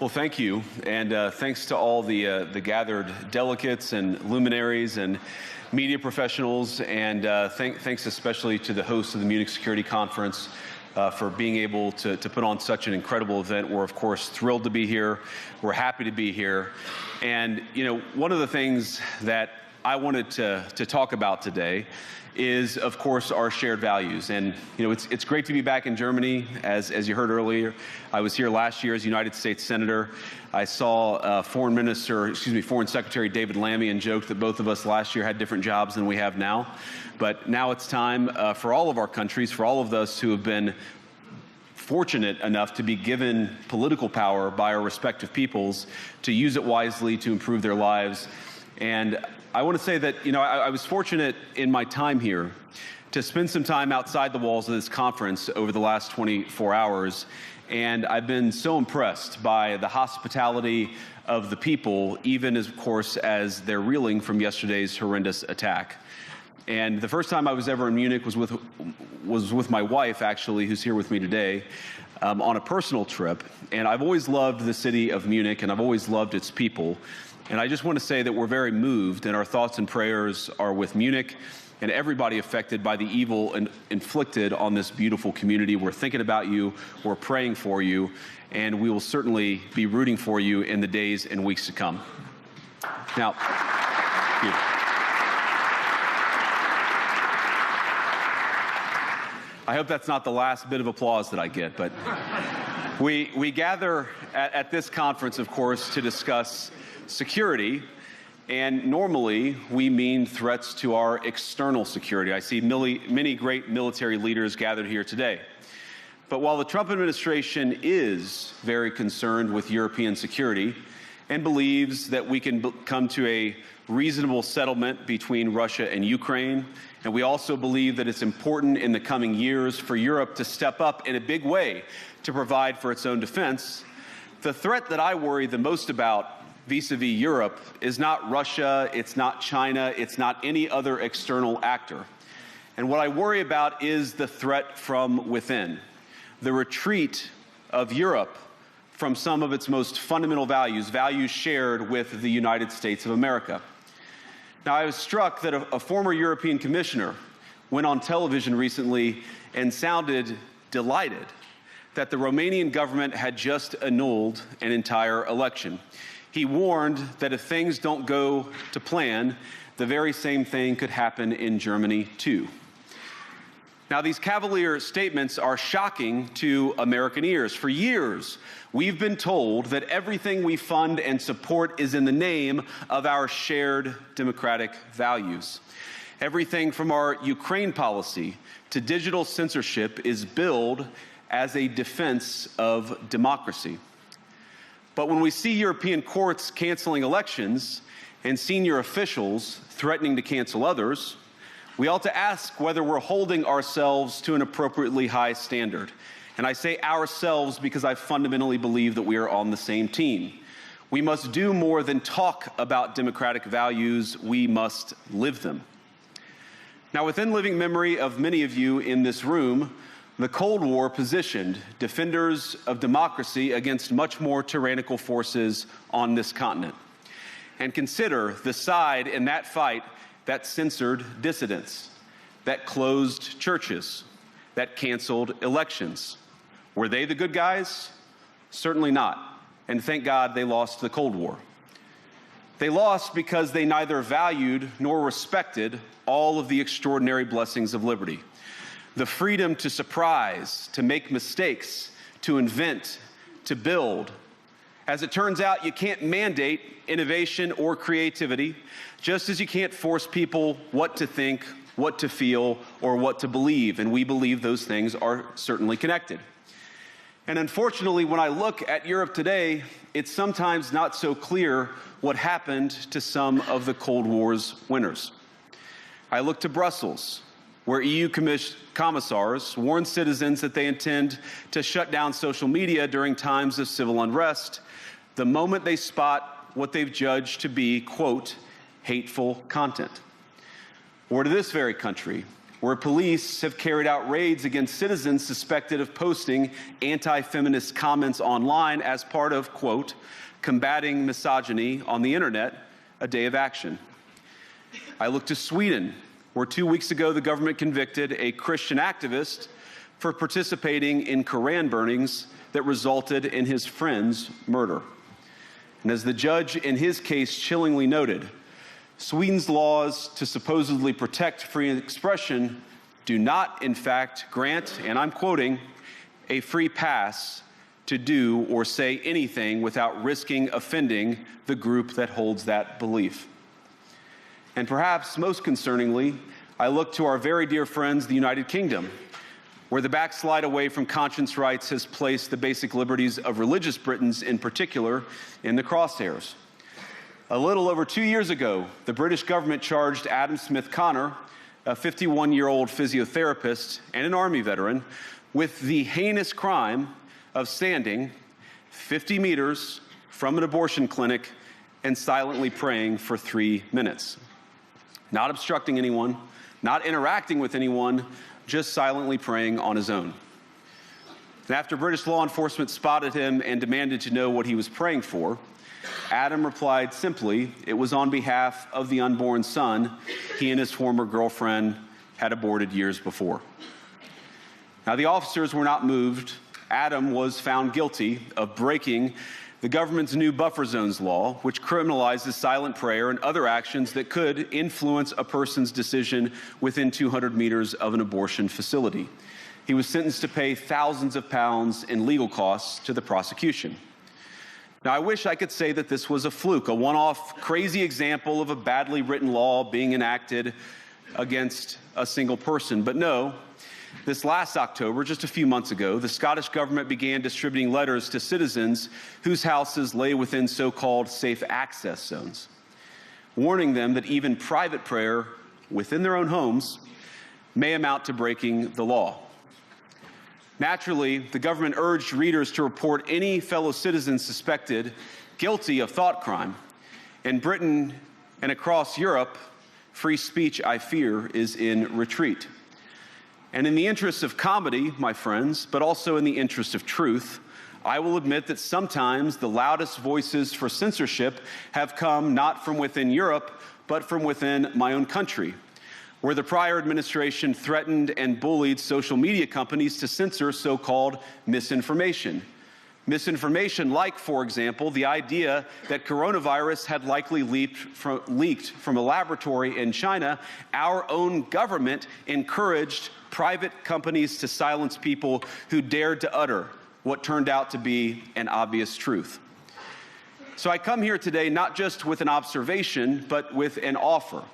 Well, thank you, and thanks to all the gathered delegates and luminaries and media professionals, and thanks especially to the hosts of the Munich Security Conference for being able to put on such an incredible event. We're, of course, thrilled to be here. We're happy to be here. And, you know, one of the things that I wanted to talk about today is, of course, our shared values. And, you know, it's great to be back in Germany. As you heard earlier, I was here last year as United States Senator. I saw Foreign Secretary David Lammy and joked that both of us last year had different jobs than we have now. But now it's time for all of our countries, for all of us who have been fortunate enough to be given political power by our respective peoples, to use it wisely to improve their lives. And I want to say that, you know, I was fortunate in my time here to spend some time outside the walls of this conference over the last 24 hours, and I've been so impressed by the hospitality of the people, even as, of course, as they're reeling from yesterday's horrendous attack. And the first time I was ever in Munich was with my wife, actually, who's here with me today, on a personal trip. And I've always loved the city of Munich, and I've always loved its people. And I just want to say that we're very moved, and our thoughts and prayers are with Munich and everybody affected by the evil inflicted on this beautiful community. We're thinking about you, we're praying for you, and we will certainly be rooting for you in the days and weeks to come. Now, I hope that's not the last bit of applause that I get, but we gather at this conference, of course, to discuss security, and normally we mean threats to our external security. I see many great military leaders gathered here today. But while the Trump administration is very concerned with European security and believes that we can come to a reasonable settlement between Russia and Ukraine, and we also believe that it's important in the coming years for Europe to step up in a big way to provide for its own defense, the threat that I worry the most about vis-a-vis Europe is not Russia, it's not China, it's not any other external actor. And what I worry about is the threat from within, the retreat of Europe from some of its most fundamental values, values shared with the United States of America. Now, I was struck that a former European commissioner went on television recently and sounded delighted that the Romanian government had just annulled an entire election. He warned that if things don't go to plan, the very same thing could happen in Germany, too. Now, these cavalier statements are shocking to American ears. For years, we've been told that everything we fund and support is in the name of our shared democratic values. Everything from our Ukraine policy to digital censorship is billed as a defense of democracy. But when we see European courts canceling elections and senior officials threatening to cancel others, we ought to ask whether we're holding ourselves to an appropriately high standard. And I say ourselves because I fundamentally believe that we are on the same team. We must do more than talk about democratic values, we must live them. Now, within living memory of many of you in this room, the Cold War positioned defenders of democracy against much more tyrannical forces on this continent. And consider the side in that fight that censored dissidents, that closed churches, that canceled elections. Were they the good guys? Certainly not. And thank God they lost the Cold War. They lost because they neither valued nor respected all of the extraordinary blessings of liberty. The freedom to surprise, to make mistakes, to invent, to build. As it turns out, you can't mandate innovation or creativity, just as you can't force people what to think, what to feel, or what to believe. And we believe those things are certainly connected. And unfortunately, when I look at Europe today, it's sometimes not so clear what happened to some of the Cold War's winners. I look to Brussels, where EU commissars warn citizens that they intend to shut down social media during times of civil unrest the moment they spot what they've judged to be, quote, hateful content. Or to this very country, where police have carried out raids against citizens suspected of posting anti-feminist comments online as part of, quote, combating misogyny on the internet, a day of action. I look to Sweden, where 2 weeks ago the government convicted a Christian activist for participating in Koran burnings that resulted in his friend's murder. And as the judge in his case chillingly noted, Sweden's laws to supposedly protect free expression do not, in fact, grant, and I'm quoting, a free pass to do or say anything without risking offending the group that holds that belief. And perhaps most concerningly, I look to our very dear friends, the United Kingdom, where the backslide away from conscience rights has placed the basic liberties of religious Britons in particular in the crosshairs. A little over 2 years ago, the British government charged Adam Smith Connor, a 51-year-old physiotherapist and an Army veteran, with the heinous crime of standing 50 meters from an abortion clinic and silently praying for 3 minutes. Not obstructing anyone, not interacting with anyone, just silently praying on his own. And after British law enforcement spotted him and demanded to know what he was praying for, Adam replied simply, it was on behalf of the unborn son he and his former girlfriend had aborted years before. Now, the officers were not moved. Adam was found guilty of breaking the government's new buffer zones law, which criminalizes silent prayer and other actions that could influence a person's decision within 200 meters of an abortion facility. He was sentenced to pay thousands of pounds in legal costs to the prosecution. Now, I wish I could say that this was a fluke, a one-off crazy example of a badly written law being enacted against a single person. But no, this last October, just a few months ago, the Scottish government began distributing letters to citizens whose houses lay within so-called safe access zones, warning them that even private prayer within their own homes may amount to breaking the law. Naturally, the government urged readers to report any fellow citizens suspected guilty of thought crime. In Britain and across Europe, free speech, I fear, is in retreat. And in the interest of comedy, my friends, but also in the interest of truth, I will admit that sometimes the loudest voices for censorship have come not from within Europe, but from within my own country, where the prior administration threatened and bullied social media companies to censor so-called misinformation. Misinformation like, for example, the idea that coronavirus had likely leaked from a laboratory in China. Our own government encouraged private companies to silence people who dared to utter what turned out to be an obvious truth. So I come here today not just with an observation, but with an offer.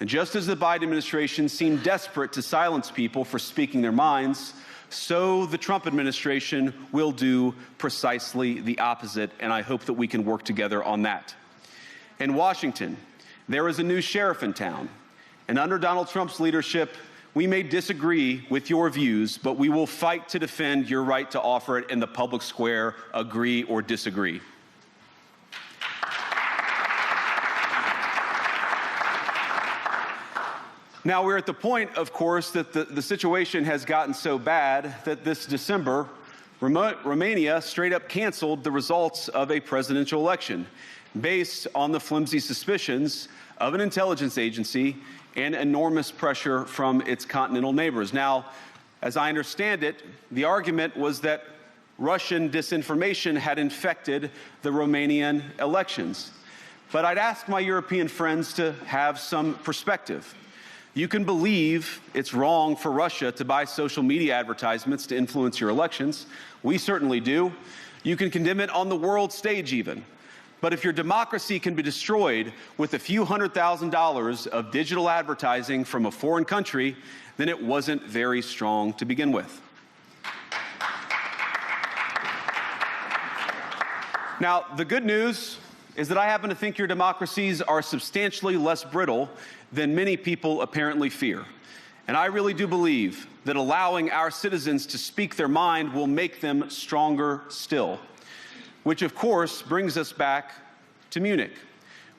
And just as the Biden administration seemed desperate to silence people for speaking their minds, so the Trump administration will do precisely the opposite, and I hope that we can work together on that. In Washington, there is a new sheriff in town, and under Donald Trump's leadership, we may disagree with your views, but we will fight to defend your right to offer it in the public square, agree or disagree. Now, we're at the point, of course, that the situation has gotten so bad that this December, Romania straight up canceled the results of a presidential election based on the flimsy suspicions of an intelligence agency and enormous pressure from its continental neighbors. Now, as I understand it, the argument was that Russian disinformation had infected the Romanian elections. But I'd ask my European friends to have some perspective. You can believe it's wrong for Russia to buy social media advertisements to influence your elections. We certainly do. You can condemn it on the world stage even. But if your democracy can be destroyed with a few $100,000 of digital advertising from a foreign country, then it wasn't very strong to begin with. Now, the good news is that I happen to think your democracies are substantially less brittle than many people apparently fear. And I really do believe that allowing our citizens to speak their mind will make them stronger still. Which, of course, brings us back to Munich,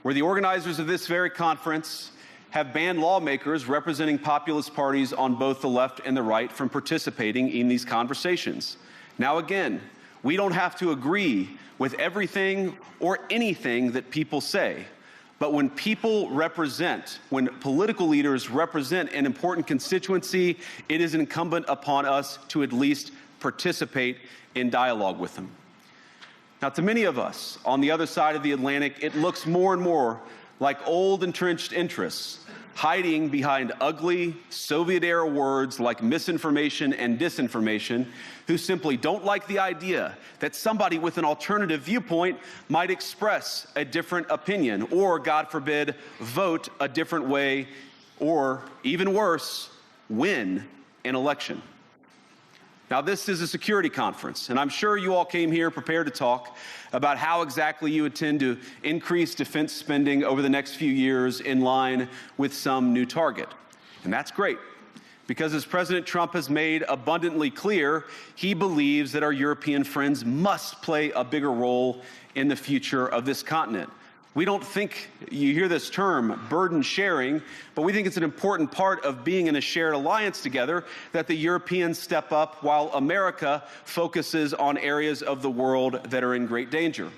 where the organizers of this very conference have banned lawmakers representing populist parties on both the left and the right from participating in these conversations. Now again, we don't have to agree with everything or anything that people say. But when when political leaders represent an important constituency, it is incumbent upon us to at least participate in dialogue with them. Now, to many of us on the other side of the Atlantic, it looks more and more like old entrenched interests hiding behind ugly Soviet-era words like misinformation and disinformation, who simply don't like the idea that somebody with an alternative viewpoint might express a different opinion or, God forbid, vote a different way or, even worse, win an election. Now, this is a security conference, and I'm sure you all came here prepared to talk about how exactly you intend to increase defense spending over the next few years in line with some new target. And that's great, because as President Trump has made abundantly clear, he believes that our European friends must play a bigger role in the future of this continent. We don't think, you hear this term, burden sharing, but we think it's an important part of being in a shared alliance together that the Europeans step up while America focuses on areas of the world that are in great danger.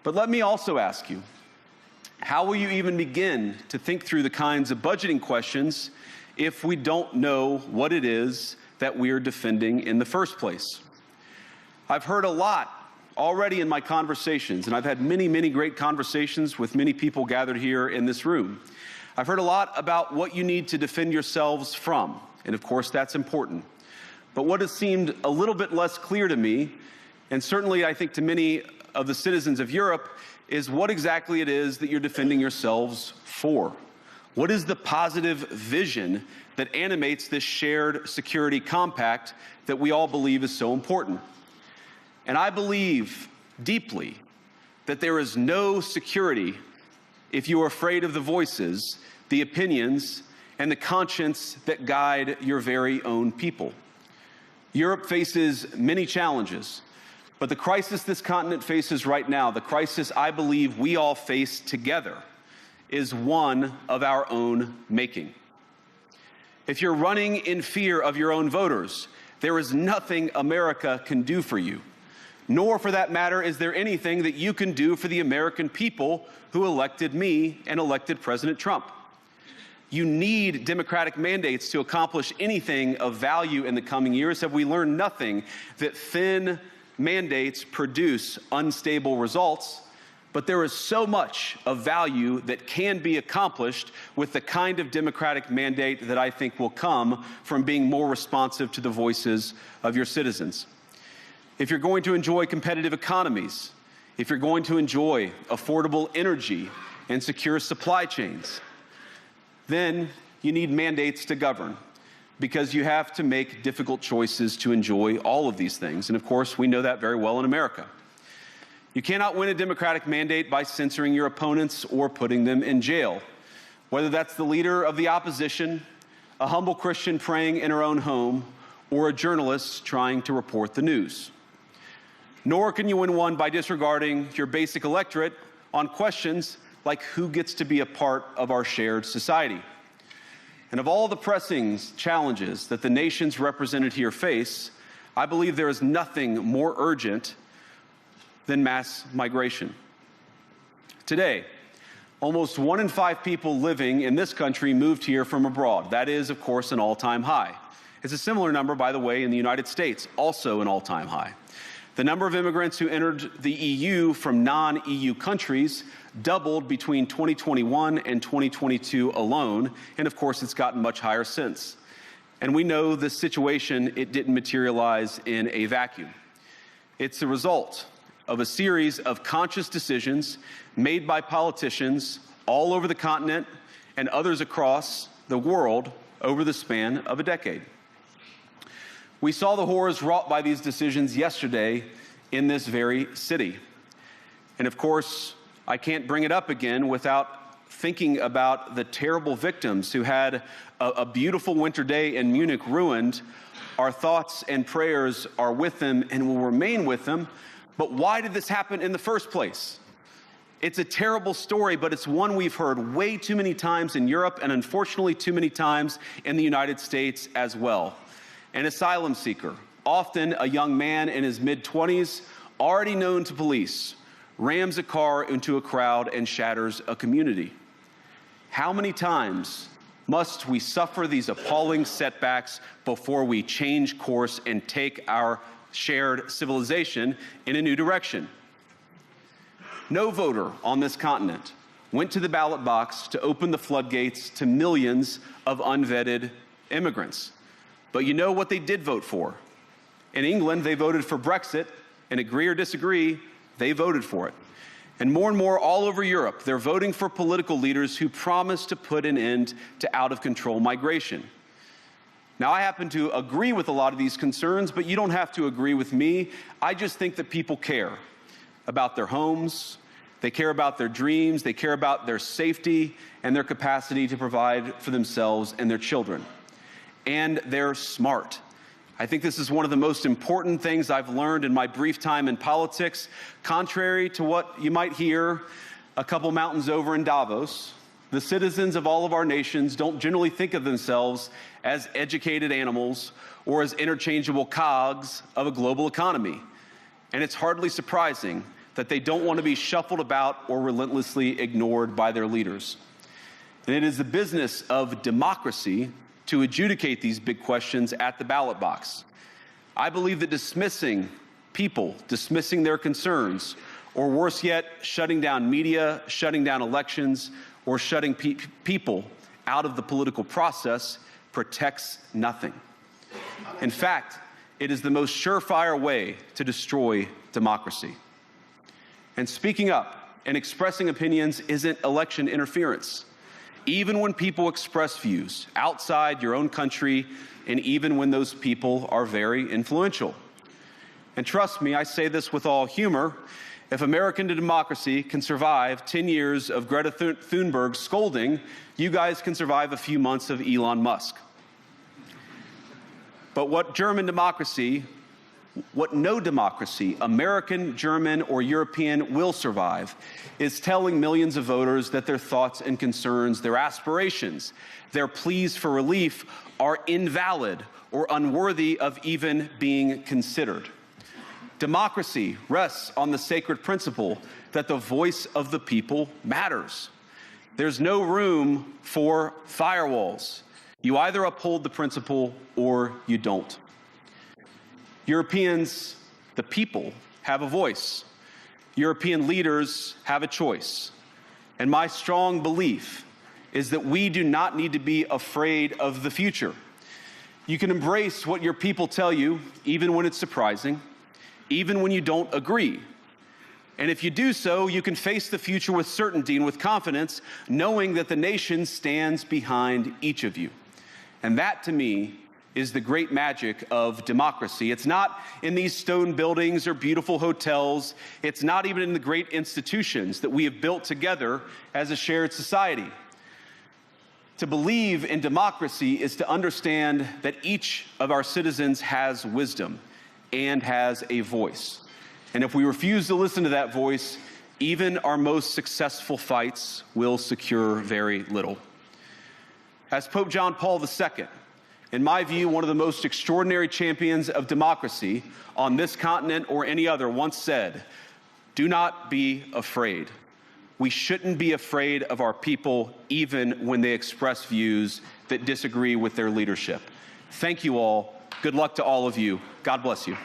But let me also ask you, how will you even begin to think through the kinds of budgeting questions if we don't know what it is that we're defending in the first place? I've heard a lot already in my conversations, and I've had many, many great conversations with many people gathered here in this room. I've heard a lot about what you need to defend yourselves from, and of course that's important. But what has seemed a little bit less clear to me, and certainly I think to many of the citizens of Europe, is what exactly it is that you're defending yourselves for. What is the positive vision that animates this shared security compact that we all believe is so important? And I believe deeply that there is no security if you are afraid of the voices, the opinions, and the conscience that guide your very own people. Europe faces many challenges, but the crisis this continent faces right now, the crisis I believe we all face together, is one of our own making. If you're running in fear of your own voters, there is nothing America can do for you. Nor, for that matter, is there anything that you can do for the American people who elected me and elected President Trump. You need democratic mandates to accomplish anything of value in the coming years. Have we learned nothing that thin mandates produce unstable results? But there is so much of value that can be accomplished with the kind of democratic mandate that I think will come from being more responsive to the voices of your citizens. If you're going to enjoy competitive economies, if you're going to enjoy affordable energy and secure supply chains, then you need mandates to govern, because you have to make difficult choices to enjoy all of these things. And of course, we know that very well in America. You cannot win a democratic mandate by censoring your opponents or putting them in jail, whether that's the leader of the opposition, a humble Christian praying in her own home, or a journalist trying to report the news. Nor can you win one by disregarding your basic electorate on questions like who gets to be a part of our shared society. And of all the pressing challenges that the nations represented here face, I believe there is nothing more urgent than mass migration. Today, almost 1 in 5 people living in this country moved here from abroad. That is, of course, an all-time high. It's a similar number, by the way, in the United States, also an all-time high. The number of immigrants who entered the EU from non-EU countries doubled between 2021 and 2022 alone, and of course it's gotten much higher since. And we know this situation, it didn't materialize in a vacuum. It's the result of a series of conscious decisions made by politicians all over the continent and others across the world over the span of a decade. We saw the horrors wrought by these decisions yesterday in this very city. And of course, I can't bring it up again without thinking about the terrible victims who had a beautiful winter day in Munich ruined. Our thoughts and prayers are with them and will remain with them. But why did this happen in the first place? It's a terrible story, but it's one we've heard way too many times in Europe and unfortunately too many times in the United States as well. An asylum seeker, often a young man in his mid-20s, already known to police, rams a car into a crowd and shatters a community. How many times must we suffer these appalling setbacks before we change course and take our shared civilization in a new direction? No voter on this continent went to the ballot box to open the floodgates to millions of unvetted immigrants. But you know what they did vote for? In England, they voted for Brexit, and agree or disagree, they voted for it. And more all over Europe, they're voting for political leaders who promise to put an end to out-of-control migration. Now, I happen to agree with a lot of these concerns, but you don't have to agree with me. I just think that people care about their homes, they care about their dreams, they care about their safety and their capacity to provide for themselves and their children. And they're smart. I think this is one of the most important things I've learned in my brief time in politics. Contrary to what you might hear a couple mountains over in Davos, the citizens of all of our nations don't generally think of themselves as educated animals or as interchangeable cogs of a global economy. And it's hardly surprising that they don't want to be shuffled about or relentlessly ignored by their leaders. And it is the business of democracy to adjudicate these big questions at the ballot box. I believe that dismissing people, dismissing their concerns, or worse yet, shutting down media, shutting down elections, or shutting people out of the political process protects nothing. In fact, it is the most surefire way to destroy democracy. And speaking up and expressing opinions isn't election interference. Even when people express views outside your own country, and even when those people are very influential. And trust me, I say this with all humor, if American democracy can survive 10 years of Greta Thunberg scolding, you guys can survive a few months of Elon Musk. But what no democracy, American, German, or European, will survive is telling millions of voters that their thoughts and concerns, their aspirations, their pleas for relief are invalid or unworthy of even being considered. Democracy rests on the sacred principle that the voice of the people matters. There's no room for firewalls. You either uphold the principle or you don't. Europeans, the people, have a voice. European leaders have a choice. And my strong belief is that we do not need to be afraid of the future. You can embrace what your people tell you, even when it's surprising, even when you don't agree. And if you do so, you can face the future with certainty and with confidence, knowing that the nation stands behind each of you. And that, to me, is the great magic of democracy. It's not in these stone buildings or beautiful hotels. It's not even in the great institutions that we have built together as a shared society. To believe in democracy is to understand that each of our citizens has wisdom and has a voice. And if we refuse to listen to that voice, even our most successful fights will secure very little. As Pope John Paul II, in my view, one of the most extraordinary champions of democracy on this continent or any other, once said, "Do not be afraid." We shouldn't be afraid of our people, even when they express views that disagree with their leadership. Thank you all. Good luck to all of you. God bless you.